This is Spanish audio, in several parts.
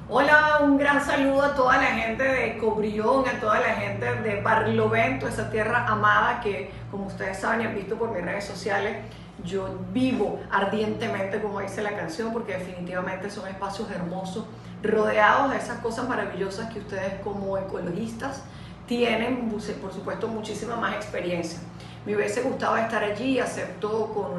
Hola, un gran saludo a toda la gente de Cobrión, a toda la gente de Barlovento, esa tierra amada que, como ustedes saben y han visto por mis redes sociales, yo vivo ardientemente, como dice la canción, porque definitivamente son espacios hermosos, rodeados de esas cosas maravillosas que ustedes como ecologistas tienen, por supuesto, muchísima más experiencia. Me hubiese gustado estar allí, acepto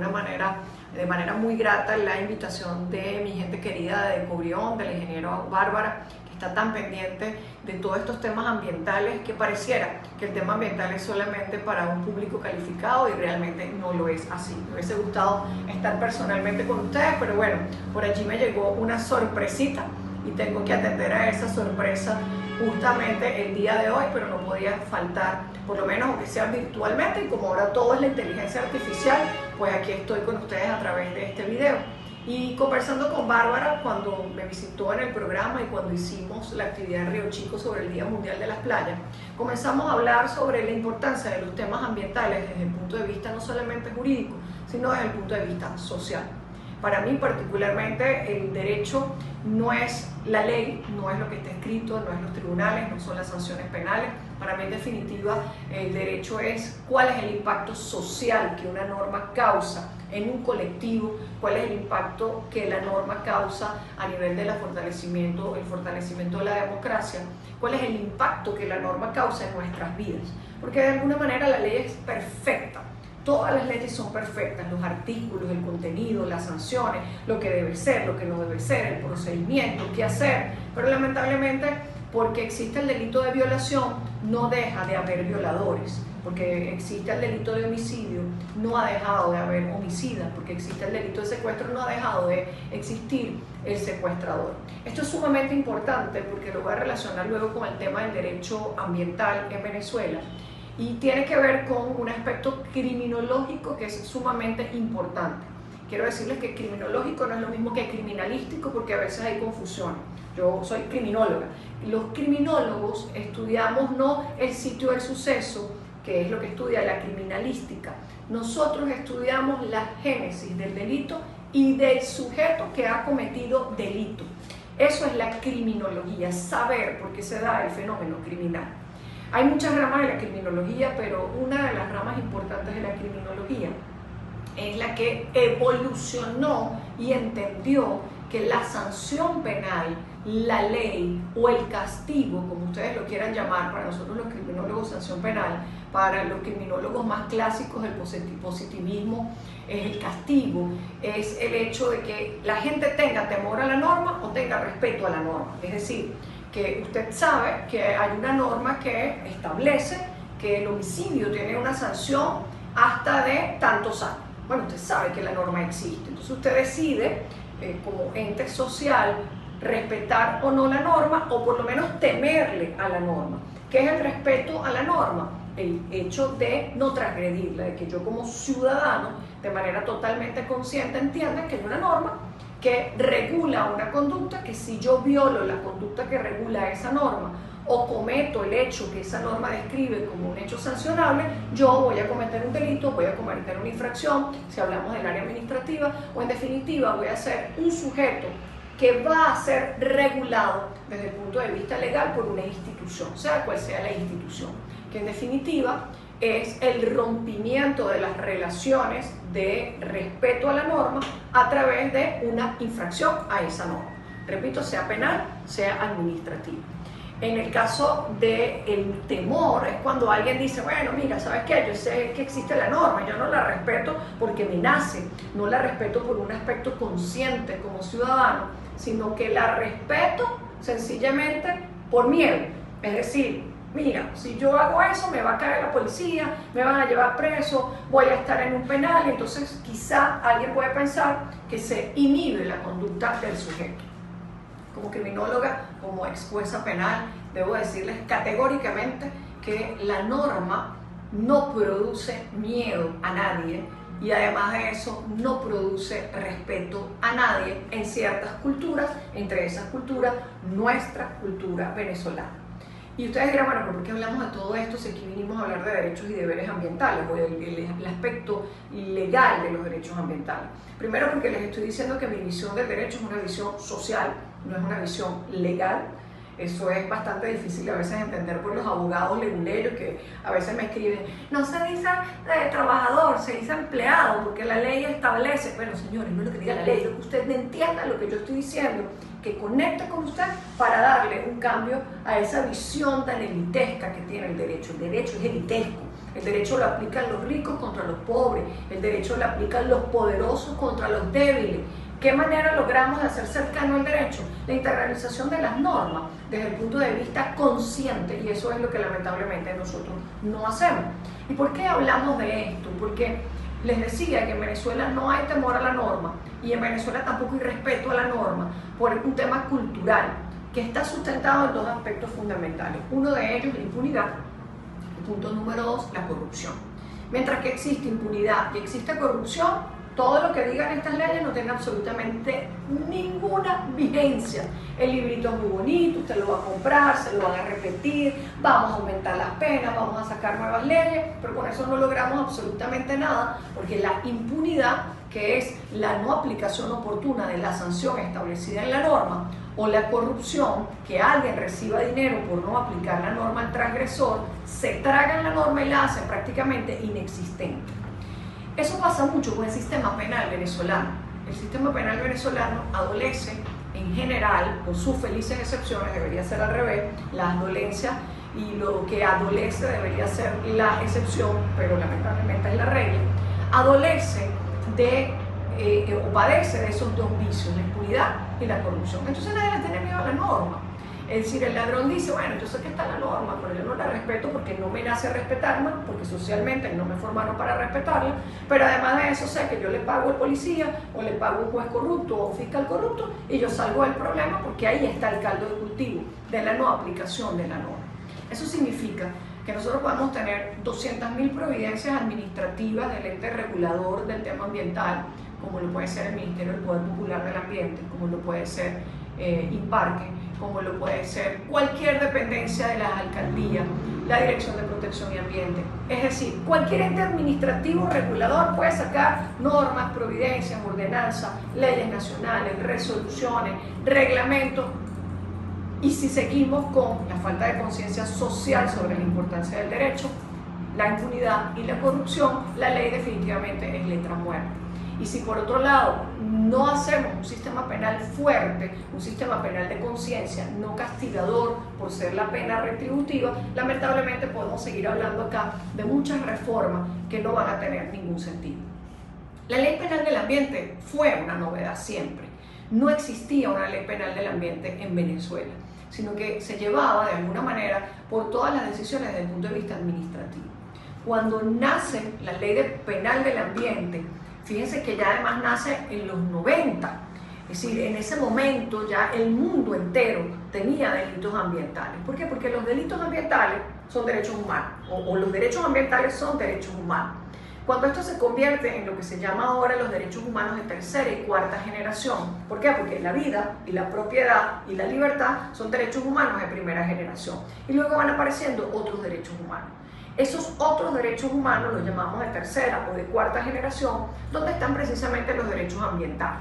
de manera muy grata la invitación de mi gente querida de Cobrión, del ingeniero Bárbara, que está tan pendiente de todos estos temas ambientales que pareciera que el tema ambiental es solamente para un público calificado y realmente no lo es así. Me hubiese gustado estar personalmente con ustedes, pero bueno, por allí me llegó una sorpresita y tengo que atender a esa sorpresa justamente el día de hoy, pero no podía faltar, por lo menos aunque sea virtualmente, y como ahora todo es la inteligencia artificial, pues aquí estoy con ustedes a través de este video. Y conversando con Bárbara cuando me visitó en el programa y cuando hicimos la actividad en Río Chico sobre el Día Mundial de las Playas, comenzamos a hablar sobre la importancia de los temas ambientales desde el punto de vista no solamente jurídico, sino desde el punto de vista social. Para mí particularmente el derecho no es la ley, no es lo que está escrito, no es los tribunales, no son las sanciones penales. Para mí en definitiva el derecho es cuál es el impacto social que una norma causa en un colectivo, cuál es el impacto que la norma causa a nivel del fortalecimiento de la democracia, cuál es el impacto que la norma causa en nuestras vidas. Porque de alguna manera la ley es perfecta. Todas las leyes son perfectas, los artículos, el contenido, las sanciones, lo que debe ser, lo que no debe ser, el procedimiento, qué hacer, pero lamentablemente porque existe el delito de violación no deja de haber violadores, porque existe el delito de homicidio no ha dejado de haber homicidas, porque existe el delito de secuestro no ha dejado de existir el secuestrador. Esto es sumamente importante porque lo voy a relacionar luego con el tema del derecho ambiental en Venezuela. Y tiene que ver con un aspecto criminológico que es sumamente importante. Quiero decirles que criminológico no es lo mismo que criminalístico porque a veces hay confusión. Yo soy criminóloga. Los criminólogos estudiamos no el sitio del suceso, que es lo que estudia la criminalística. Nosotros estudiamos la génesis del delito y del sujeto que ha cometido delito. Eso es la criminología, saber por qué se da el fenómeno criminal. Hay muchas ramas de la criminología, pero una de las ramas importantes de la criminología es la que evolucionó y entendió que la sanción penal, la ley o el castigo, como ustedes lo quieran llamar, para nosotros los criminólogos sanción penal, para los criminólogos más clásicos del positivismo es el castigo, es el hecho de que la gente tenga temor a la norma o tenga respeto a la norma. Es decir, que usted sabe que hay una norma que establece que el homicidio tiene una sanción hasta de tantos años. Bueno, usted sabe que la norma existe, entonces usted decide como ente social respetar o no la norma o por lo menos temerle a la norma. ¿Qué es el respeto a la norma? El hecho de no transgredirla, de que yo como ciudadano de manera totalmente consciente entienda que hay una norma que regula una conducta, que si yo violo la conducta que regula esa norma o cometo el hecho que esa norma describe como un hecho sancionable, yo voy a cometer un delito, voy a cometer una infracción, si hablamos del área administrativa, o en definitiva voy a ser un sujeto que va a ser regulado desde el punto de vista legal por una institución, sea cual sea la institución, que en definitiva es el rompimiento de las relaciones de respeto a la norma a través de una infracción a esa norma. Repito, sea penal, sea administrativa. En el caso del temor es cuando alguien dice, bueno, mira, ¿sabes qué? Yo sé que existe la norma, yo no la respeto porque me nace, no la respeto por un aspecto consciente como ciudadano, sino que la respeto sencillamente por miedo. Es decir, mira, si yo hago eso me va a caer la policía, me van a llevar preso, voy a estar en un penal, entonces quizá alguien puede pensar que se inhibe la conducta del sujeto. Como criminóloga, como ex jueza penal, debo decirles categóricamente que la norma no produce miedo a nadie y además de eso no produce respeto a nadie en ciertas culturas, entre esas culturas nuestra cultura venezolana. Y ustedes dirán, bueno, ¿pero por qué hablamos de todo esto si aquí vinimos a hablar de derechos y deberes ambientales o el aspecto legal de los derechos ambientales? Primero porque les estoy diciendo que mi visión del derecho es una visión social, no es una visión legal. Eso es bastante difícil a veces entender por los abogados leguleyos que a veces me escriben, no se dice trabajador, se dice empleado, porque la ley establece. Bueno, señores, no es lo que diga la ley, es que usted entienda lo que yo estoy diciendo, que conecte con usted para darle un cambio a esa visión tan elitesca que tiene el derecho. El derecho es elitesco. El derecho lo aplican los ricos contra los pobres, el derecho lo aplican los poderosos contra los débiles. ¿Qué manera logramos de hacer cercano el derecho? La integralización de las normas desde el punto de vista consciente, y eso es lo que lamentablemente nosotros no hacemos. ¿Y por qué hablamos de esto? Porque les decía que en Venezuela no hay temor a la norma, y en Venezuela tampoco hay respeto a la norma por un tema cultural que está sustentado en dos aspectos fundamentales. Uno de ellos, la impunidad. Punto número 2, la corrupción. Mientras que existe impunidad y existe corrupción, todo lo que digan estas leyes no tiene absolutamente ninguna vigencia. El librito es muy bonito, usted lo va a comprar, se lo van a repetir, vamos a aumentar las penas, vamos a sacar nuevas leyes, pero con eso no logramos absolutamente nada, porque la impunidad, que es la no aplicación oportuna de la sanción establecida en la norma, o la corrupción, que alguien reciba dinero por no aplicar la norma al transgresor, se tragan la norma y la hacen prácticamente inexistente. Eso pasa mucho con el sistema penal venezolano. El sistema penal venezolano adolece en general, con sus felices excepciones, debería ser al revés, las dolencias y lo que adolece debería ser la excepción, pero lamentablemente es la regla, adolece de o padece de esos dos vicios, la impunidad y la corrupción. Entonces nadie le tiene miedo a la norma. Es decir, el ladrón dice, bueno, yo sé que está la norma, pero yo no la respeto porque no me nace respetarla, porque socialmente no me formaron para respetarla, pero además de eso sé que yo le pago al policía, o le pago a un juez corrupto o un fiscal corrupto, y yo salgo del problema porque ahí está el caldo de cultivo de la no aplicación de la norma. Eso significa que nosotros podemos tener 200.000 providencias administrativas del ente regulador del tema ambiental, como lo puede ser el Ministerio del Poder Popular del Ambiente, como lo puede ser INPARQUE, como lo puede ser cualquier dependencia de las alcaldías, la Dirección de Protección y Ambiente. Es decir, cualquier ente administrativo regulador puede sacar normas, providencias, ordenanzas, leyes nacionales, resoluciones, reglamentos. Y si seguimos con la falta de conciencia social sobre la importancia del derecho, la impunidad y la corrupción, la ley definitivamente es letra muerta. Y si por otro lado no hacemos un sistema penal fuerte, un sistema penal de conciencia, no castigador por ser la pena retributiva, lamentablemente podemos seguir hablando acá de muchas reformas que no van a tener ningún sentido. La ley penal del ambiente fue una novedad siempre. No existía una ley penal del ambiente en Venezuela, sino que se llevaba de alguna manera por todas las decisiones desde el punto de vista administrativo. Cuando nace la ley penal del ambiente, fíjense que ya además nace en los 90, es decir, en ese momento ya el mundo entero tenía delitos ambientales. ¿Por qué? Porque los delitos ambientales son derechos humanos, o los derechos ambientales son derechos humanos. Cuando esto se convierte en lo que se llama ahora los derechos humanos de tercera y cuarta generación, ¿por qué? Porque la vida y la propiedad y la libertad son derechos humanos de primera generación, y luego van apareciendo otros derechos humanos. Esos otros derechos humanos los llamamos de tercera o de cuarta generación, donde están precisamente los derechos ambientales.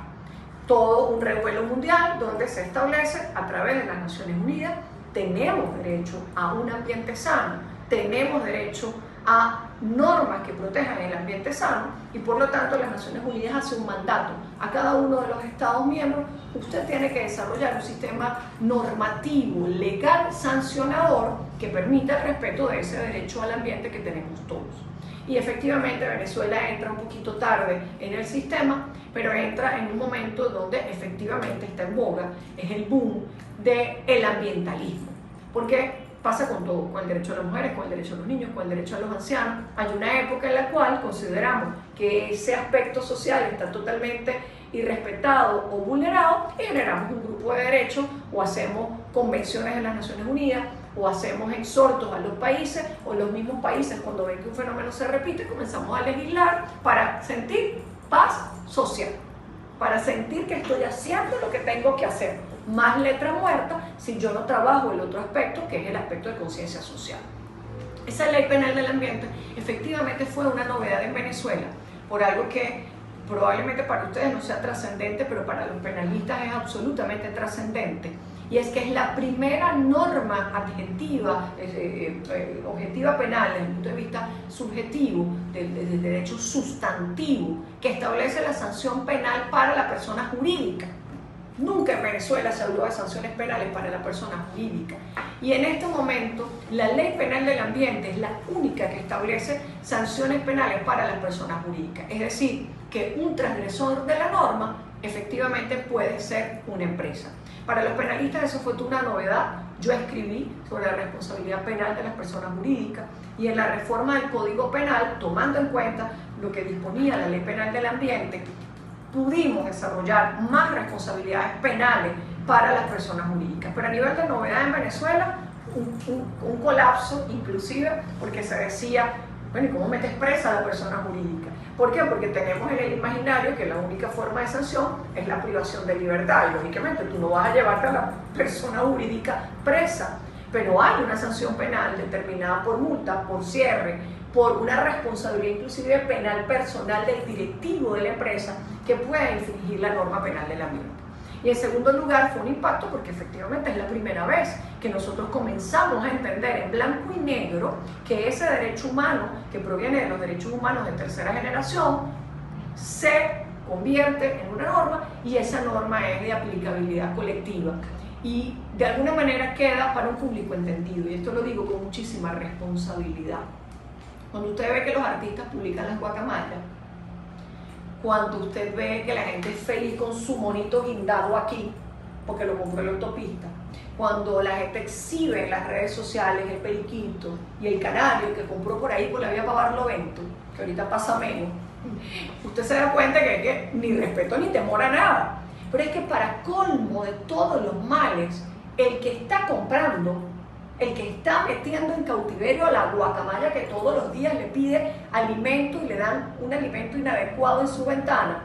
Todo un revuelo mundial donde se establece a través de las Naciones Unidas, tenemos derecho a un ambiente sano, tenemos derecho a normas que protejan el ambiente sano, y por lo tanto las Naciones Unidas hacen un mandato a cada uno de los Estados miembros: usted tiene que desarrollar un sistema normativo, legal, sancionador, que permita el respeto de ese derecho al ambiente que tenemos todos. Y efectivamente Venezuela entra un poquito tarde en el sistema, pero entra en un momento donde efectivamente está en boga, es el boom del ambientalismo. Porque pasa con todo, con el derecho a las mujeres, con el derecho a los niños, con el derecho a los ancianos. Hay una época en la cual consideramos que ese aspecto social está totalmente irrespetado o vulnerado, y generamos un grupo de derechos, o hacemos convenciones de las Naciones Unidas, o hacemos exhortos a los países, o los mismos países, cuando ven que un fenómeno se repite, comenzamos a legislar para sentir paz social, para sentir que estoy haciendo lo que tengo que hacer. Más letra muerta si yo no trabajo el otro aspecto, que es el aspecto de conciencia social. Esa ley penal del ambiente efectivamente fue una novedad en Venezuela, por algo que probablemente para ustedes no sea trascendente, pero para los penalistas es absolutamente trascendente. Y es que es la primera norma objetiva penal desde el punto de vista subjetivo, del derecho sustantivo, que establece la sanción penal para la persona jurídica. Nunca en Venezuela se habló de sanciones penales para la persona jurídica. Y en este momento, la Ley Penal del Ambiente es la única que establece sanciones penales para las personas jurídicas. Es decir, que un transgresor de la norma efectivamente puede ser una empresa. Para los penalistas eso fue toda una novedad. Yo escribí sobre la responsabilidad penal de las personas jurídicas y en la reforma del Código Penal, tomando en cuenta lo que disponía la Ley Penal del Ambiente, pudimos desarrollar más responsabilidades penales para las personas jurídicas. Pero a nivel de novedad en Venezuela, un colapso inclusive, porque se decía, bueno, ¿y cómo metes presa a la persona jurídica? ¿Por qué? Porque tenemos en el imaginario que la única forma de sanción es la privación de libertad. Y lógicamente tú no vas a llevarte a la persona jurídica presa, pero hay una sanción penal determinada por multa, por cierre, por una responsabilidad inclusive penal personal del directivo de la empresa que pueda infringir la norma penal del ambiente. Y en segundo lugar fue un impacto porque efectivamente es la primera vez que nosotros comenzamos a entender en blanco y negro que ese derecho humano que proviene de los derechos humanos de tercera generación se convierte en una norma y esa norma es de aplicabilidad colectiva y de alguna manera queda para un público entendido, y esto lo digo con muchísima responsabilidad. Cuando usted ve que los artistas publican las guacamayas, cuando usted ve que la gente es feliz con su monito guindado aquí, porque lo compró en la autopista, cuando la gente exhibe en las redes sociales el periquito y el canario que compró por ahí por la vía para Barlovento, que ahorita pasa menos, usted se da cuenta que ni respeto ni temor a nada. Pero es que para colmo de todos los males, el que está comprando, el que está metiendo en cautiverio a la guacamaya que todos los días le pide alimento y le dan un alimento inadecuado en su ventana,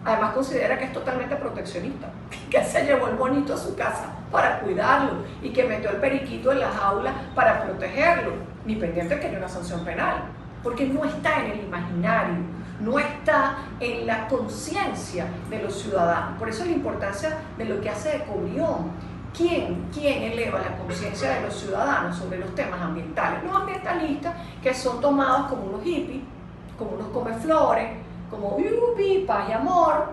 además considera que es totalmente proteccionista, que se llevó el monito a su casa para cuidarlo y que metió el periquito en la jaula para protegerlo, ni pendiente que haya una sanción penal, porque no está en el imaginario, no está en la conciencia de los ciudadanos. Por eso la importancia de lo que hace Ecobrión. ¿Quién eleva la conciencia de los ciudadanos sobre los temas ambientales? Los ambientalistas que son tomados como unos hippies, como unos comeflores, como yupi, paz y amor,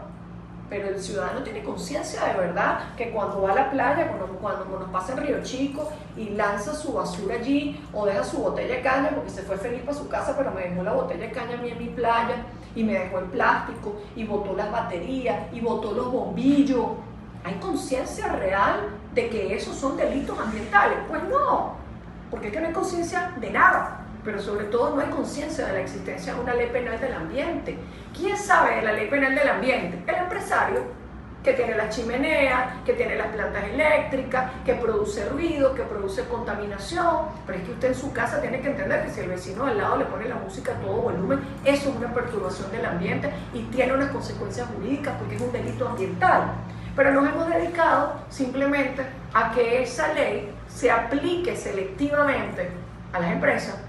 pero el ciudadano tiene conciencia de verdad que cuando va a la playa, cuando nos pasa en Río Chico y lanza su basura allí o deja su botella de caña porque se fue feliz para su casa pero me dejó la botella de caña a mí en mi playa y me dejó el plástico y botó las baterías y botó los bombillos, ¿hay conciencia real de que esos son delitos ambientales? Pues no, porque es que no hay conciencia de nada, pero sobre todo no hay conciencia de la existencia de una ley penal del ambiente. ¿Quién sabe de la ley penal del ambiente? El empresario, que tiene las chimeneas, que tiene las plantas eléctricas, que produce ruido, que produce contaminación, pero es que usted en su casa tiene que entender que si el vecino al lado le pone la música a todo volumen, eso es una perturbación del ambiente y tiene unas consecuencias jurídicas porque es un delito ambiental. Pero nos hemos dedicado simplemente a que esa ley se aplique selectivamente a las empresas,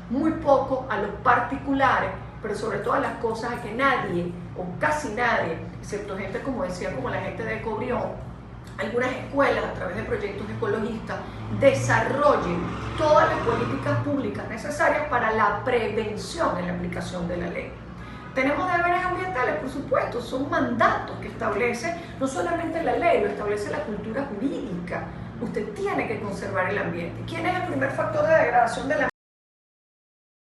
muy poco a los particulares, pero sobre todo a las cosas a que nadie, o casi nadie, excepto gente como decía, como la gente de Ecobrión, algunas escuelas a través de proyectos ecologistas, desarrollen todas las políticas públicas necesarias para la prevención en la aplicación de la ley. ¿Tenemos deberes ambientales? Por supuesto, son mandatos que establece no solamente la ley, lo establece la cultura jurídica. Usted tiene que conservar el ambiente. ¿Quién es el primer factor de degradación del ambiente?